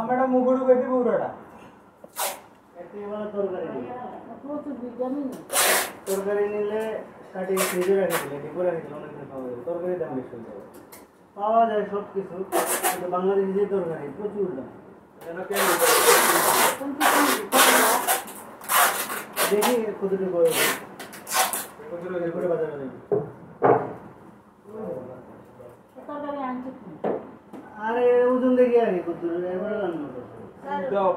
madam মুগুড়ু বেটি পুরোটা তরকারি নিলে কাটি ফ্রিজে রেখে দিলে ডিপো রেখে দিলে অনেকদিন খাওয়া যাবে তরকারি দাম বেশি হয়ে যাবে পাওয়া যায় সব কিছু কিন্তু বাংলাদেশি যে তরকারি প্রচুর দাম দেখি কতটুকু করে বাজারে দেখি আরে ওজন দেখি আগে কত এবারে রান্না করছে দাও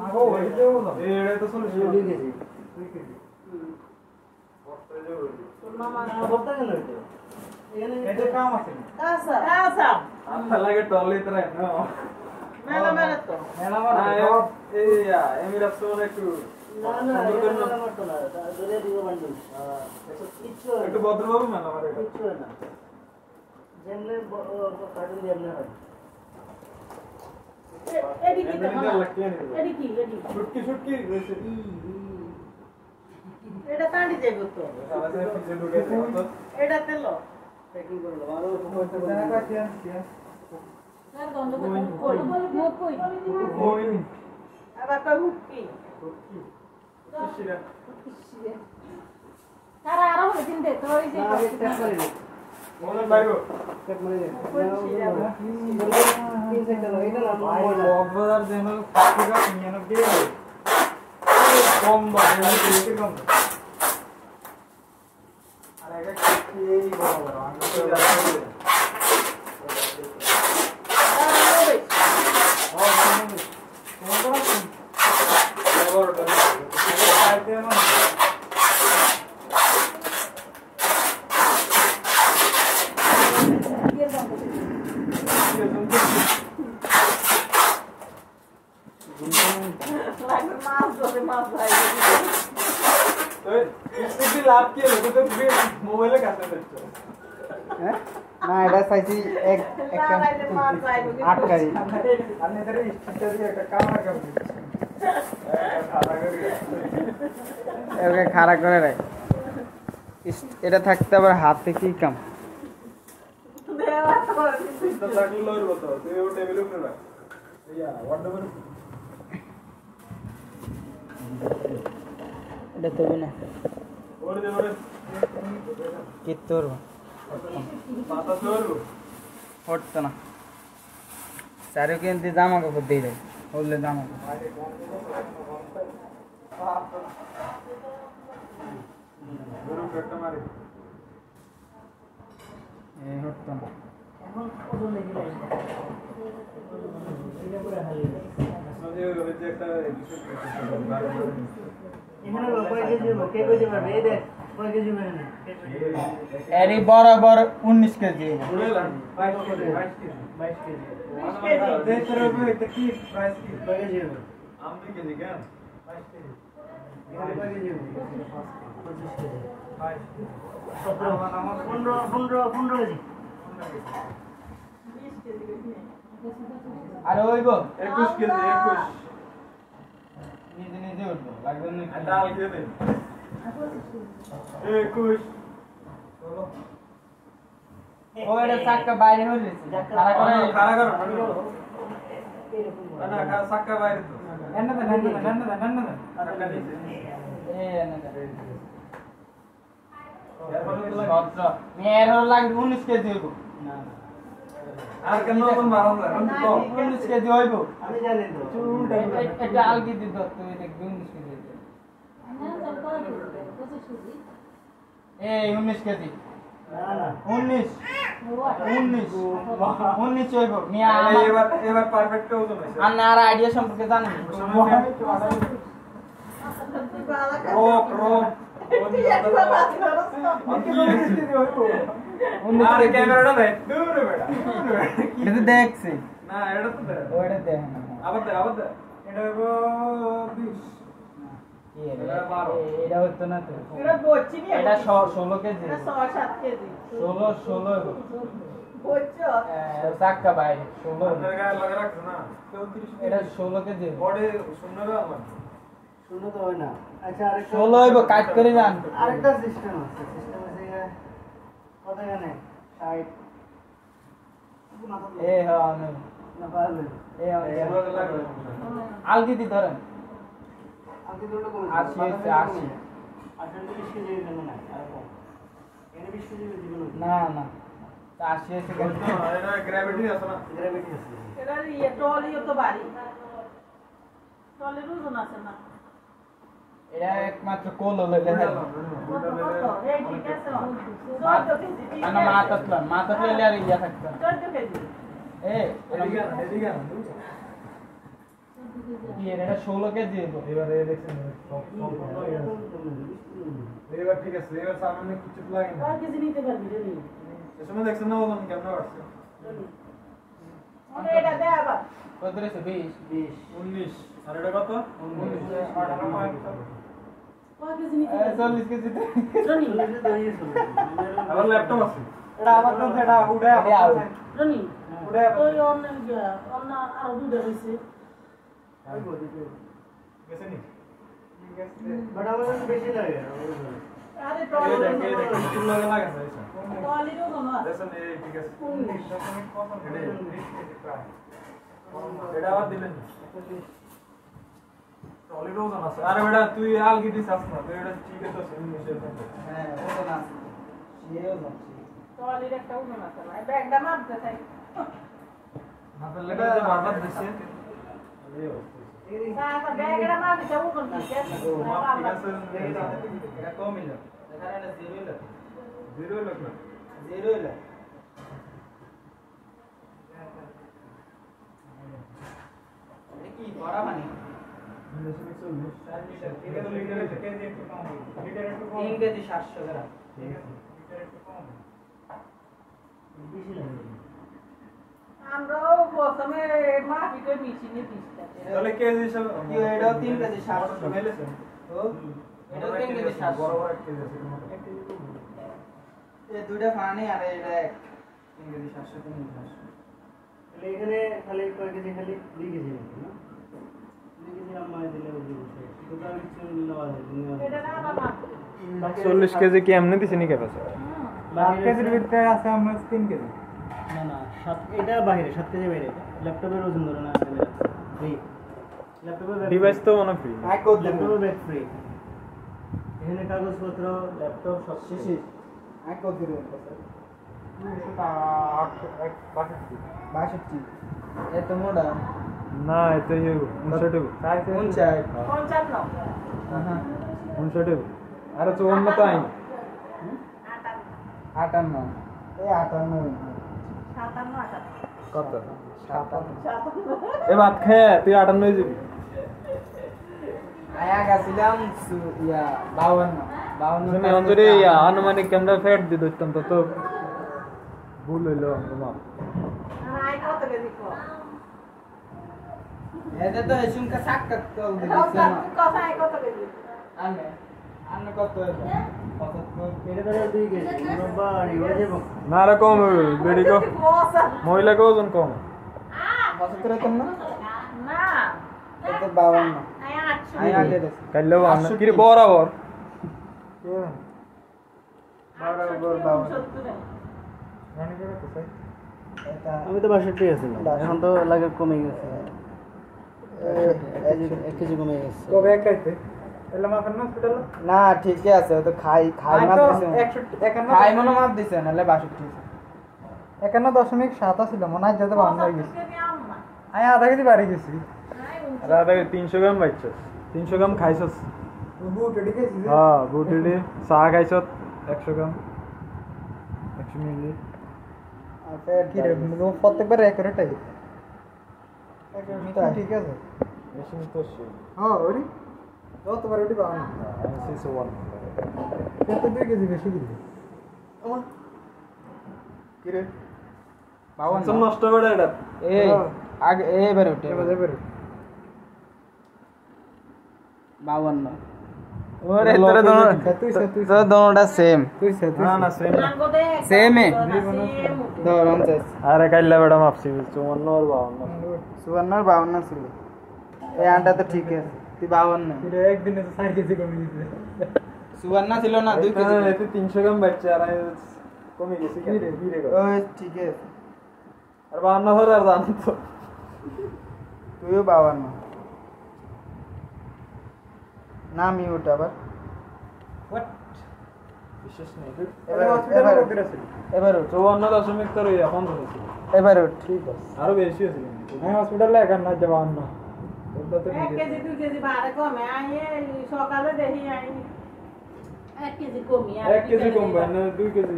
মাগো ওই দেও না এড়ে তো চলে 2 কেজি 2 কেজি বস্তায় যাবে তোর মামা বস্তা কেন হইতো এখানে এটা কাম আছে কাঁচা আচ্ছা লাগে টলে তরে না মেলা মেলা তো মেলা মেলা এই এমিরা সোনা একটু না না মেলা মত না ধরে দিব বান্ডু কিছু একটু ভদ্রভাবে মেলা মারে কিছু না যেমনে কাটুন যেমনে হয় এডি ছুটকি রেসিপি এটা তাঁড়ি যাইব তো এটা তেল প্যাকিং করলো আর পয়সা টাকা কেন স্যার গন্ধ কই আবার কই হুক্কি তারা আরো দিন দে তো এই যে মোহন ভাইগো চেক মারি দে তিন সেকেন্ড এটা না অবজার জেনারেল ফাটিগা 99 কম বাড়ে বেশি কম আর এটা কি এই বড় আমি তো জানি মোবাইলে কাছে হ্যাঁ না এটা সাইজি এক একটা 8 গাড়ি আপনি ধরে স্টিকার দিয়ে একটা কামড়া করে দিচ্ছেন ওকে খাড়া করে রাখ এটা থাকতে আবার হাতে কি কাম দেওয়া তো লাগলো লইর বতো তুই ও টেবিলের উপরে রাখ ইয়া ওয়াট নাম্বার এটা তো না ওরে দে ওরে কি তোর পাতা তোর হটতো না চারো কিন্তু জামা কাপড় দিয়ে দেয় বললে জামা হটতো না এরি বরাবর 19 কেজি আর ওইব 21 কেজি 21 নিজে নিজে উঠবো লাগবে না ডাল দিয়ে দে 21 চলো ওরে চাকা বাইরে হইছে খাড়া করো না না চাকা বাইরে তো নন্না চাকা দিছে মেয়ের লাগবে 19 কেজি হইব না আর কেন নতুন মারন না 19 কেজি হইব আমি জানি তো এটা আলগি দি দত তুই দেখবি 19 কেজি এই 19 কেজি না না 19 হইব মিয়া এবার পারফেক্ট ওজন হইছে আর না আর আইডিয়া সম্পর্কে জানেন রোক আরে ক্যামেরাটা দেখ দূরে বেটা এটা দেখছি না এটা তো দেখ ওইটা দেখ আবার দে এটা হইবো 20 এটা 12 এটা হতো না তো এটা বচ্চি নি এটা 16 কেজি এটা 7 কেজি 16 হইবো বচ্চো চাকা বাইরে 16 এর গায়ে লাগা রাখছ না 34 এটা 16 কেজি বডি শূন্যটা আমার শূন্য তো হয় না আচ্ছা আরেকটা 16 হইবো কাট করে যান আরেকটা সিস্টেম আছে কত জানেন 60 এ হ্যাঁ না পারলে এ আলগি দি ধরেন আলগি দিলে কমে 80 20 কেজি দেব না আর কম এনে 20 কেজি দিবেন না না 80 সেকেন্ড এটা গ্র্যাভিটি আছে না গ্র্যাভিটি আছে এটা ট্রলিও তো ভারী ট্রলির ওজন আছে না এটা একমাত্র কোল হলে দেখা এই ঠিক আছে না মাথা তুলে আর ইয়া থাকতো 14 কেজি এদিকে এটা 16 কেজি এবারে দেখছেন এবার ঠিক আছে এবার সামনে কিছু লাগে না 4 কেজি নিতে পারবি রে এসময় দেখছেন না ওজন কেমন বাড়ছে ওরে এটা দে আবার কত রে 20 19 আর এটা কত 19 40 কেজি নিতে 40 কেজি রনি আবার ল্যাপটপ আছে এটা আবার তো সেটা উড়ে রনি উড়ে ওই অন্য আর দুটো হইছে ওই বডি গেছে নি বড় বড় বেশি লাগে আরে টলি লাগে লাগে টলিরও না দেখেন এই ঠিক আছে 19 কত এটা আবার দিলেন টলিরও না আছে আরে বেটা তুই আলগি দিস আস না তুই এটা ঠিক আছে মিশেল হ্যাঁ ওটা না সেও না টলির একটা ওজন আছে না ব্যাগটা মারতে চাই মাথার লেগে যে বারবার দিছে না না ব্যাগটা মারতে চাও কোন ঠিক আছে এটা কম মিল এখানে 0 লাখ 0 লাখ কি বড় মানে 3 কেজি 700 গ্রাম ঠিক আছে লিটার একটু কম বেশি লাগে আমরাও প্রথমে মাটিতে মেশিনে দিছি তাহলে কেজি সব কি এটাও 3 কেজি 700 মেলেছে তো এটাও 3 কেজি 700 বড় বড় 1 কেজি আছে এই দুইটা পানি আর এটা 3 কেজি 700 3 কেজি 700 তাহলে এখানে খালি কয় কেজি খালি 2 কেজি না 2 কেজি আমায় দিলে বুঝি তো তার কিছু নেওয়া যায় এটা না বাবা 40 কেজি কি এমনি দিছেনি ক্যাপাসিটি 7 কেজির ভিতরে আছে আমরা 3 কেজি না না 7 এটা বাইরে 7 কেজি বাইরে ল্যাপটপের ওজন ধরে না ফ্রি ল্যাপটপের ডিভাইস তো মনে ফ্রি ল্যাপটপের ব্যাগ ফ্রি এখানে কাগজপত্র ল্যাপটপ সব শেষ এক কত দিন স্যার 62 এত মোটা না এত ইয়ে 59 55 59 আরে 54 তো আই 58 এই 58 কত 57 এ ভাত খেয়ে তুই 58 হয়ে যাবি আয়া গেছিলাম ইয়া 52 তুমি অন্তরে ইয়া আনুমানিক ক্যামেরা ফেট দি দইতাম তো ভুল হইলো তোমার আই কত কেজি কো এটা তো এসুনকা সাক্ষাৎ কল দিছি না কত আই কত কেজি আন্নে কত হইলো 75 এটা তো 2 কেজি বাড়ি হয়ে যাব না রে কম হবে বেডি কো মহিলা কো ওজন কম 75 কম না না এটা 52 আই 800 কাইলো 52 কি রে বরাবর আমি তো 62 আছি এখন তো লাগে কমে গেছে 1 কেজি কমে গেছে কবে এক খাইতে এলাম আপনার হসপিটাল না ঠিকই আছে তো খাই মাপ দিছে 151 খাই মনে মাপ দিছে নালে 62 51.7 ছিল মনে হয় যেতে বান্ন হয়ে গেছে আমি আধা কেজি বাড়ি গেছি আরে আধা 300 গ্রাম বাইছ 300 গ্রাম খাইছস বুটেডি খাইছিস হ্যাঁ বুটেডি চা খাইছত 100 গ্রাম 100 মিলি আচ্ছা কি রে প্রত্যেকবার একুরেট আই ঠিক আছে মেশিন তো হ্যাঁ ওরি যতবার ওটি পাও না সিসো 1 কত 2 কেজি বেশি দিবি আমার কি রে 52 নষ্ট করে এটা এই আগে এবারে ওঠে এবারে 52 ওরে তোরা দোনোটা সেম না না সেম সেম এ দোনো আরে কাইলা বড় মাপছি 54 আর 52 54 আর 52 ছিল এই আন্ডা তো ঠিক আছে তুই 52 এটা একদিনে তো 4 কেজি কমে গেছে 54 ছিল না 2 কেজি এতে 300 গ্রাম বাচ্চা আর কমে গেছে ঠিক আছে আর 52 ধরে আর জানো তো তুইও 52 না মিউট আবার হোয়াট বিশেষ নেই এবার 54.3 ইয়া 15 হয়েছে এবার উঠ ঠিক আছে আরো বেশি হয়েছিল আমি হসপিটালে এখন না যাব না ওটা তো 1 কেজি 2 কেজি বাড়ে কমে আইয়ে সকালে দেখি আই 1 কেজি কমি আর 1 কেজি কমবে না 2 কেজি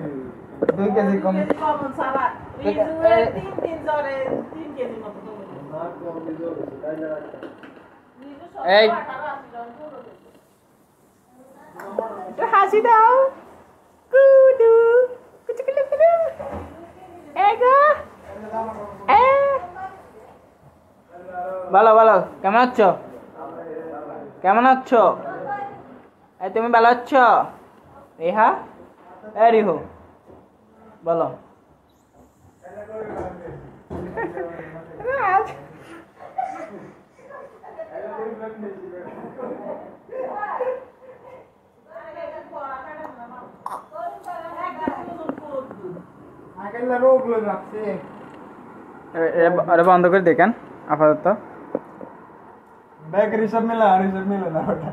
2 কেজি কম কমন সারা রিজুয়ে 3 দিন ধরে 3 কেজি মতো কমে না কম দিও গাইলা এই তো হাসি দাও কুদু কুচকুলু কুলু এগো এ ভালো ভালো কেমন আছো কেমন আছো এই তুমি ভালো আছো রেহা এ রিহু বলো আরে বন্ধ করে দেখেন আপাতত ব্যাগ রিসব মিলা না ওটা